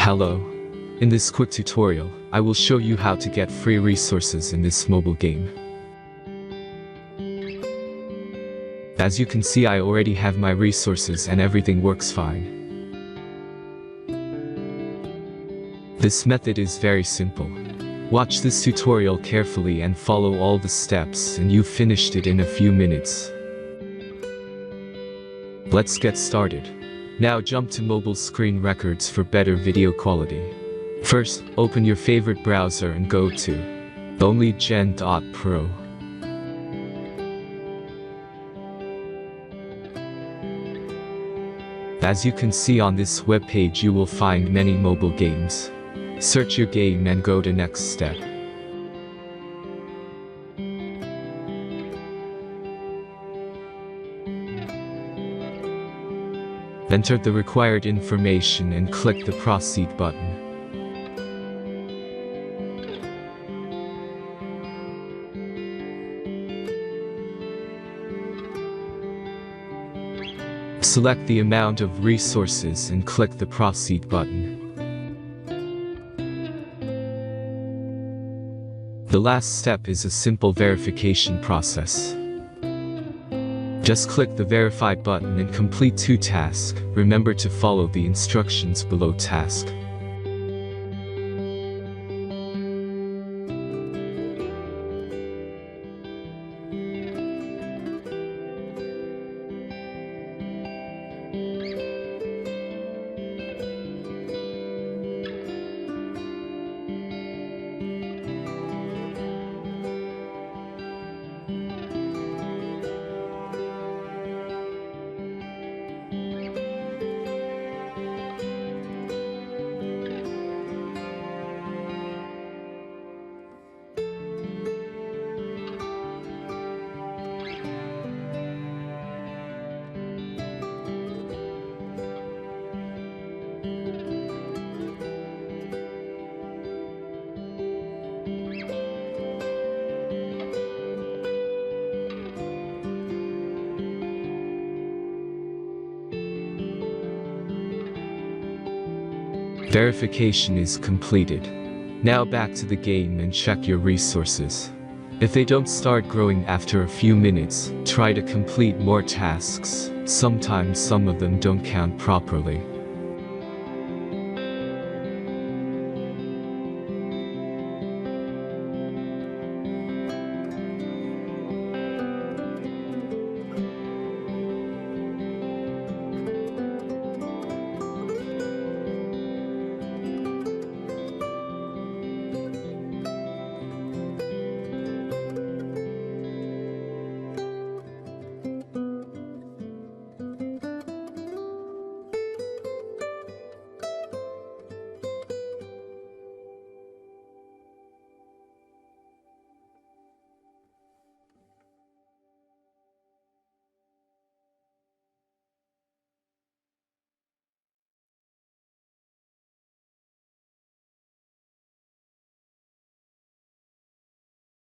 Hello. In this quick tutorial, I will show you how to get free resources in this mobile game. As you can see, I already have my resources and everything works fine. This method is very simple. Watch this tutorial carefully and follow all the steps and you've finished it in a few minutes. Let's get started. Now jump to mobile screen records for better video quality. First, open your favorite browser and go to onlygen.pro. As you can see on this webpage, you will find many mobile games. Search your game and go to next step. Enter the required information and click the Proceed button. Select the amount of resources and click the Proceed button. The last step is a simple verification process. Just click the Verify button and complete 2 tasks. Remember to follow the instructions below task. Verification is completed. Now back to the game and check your resources. If they don't start growing after a few minutes, try to complete more tasks. Sometimes some of them don't count properly.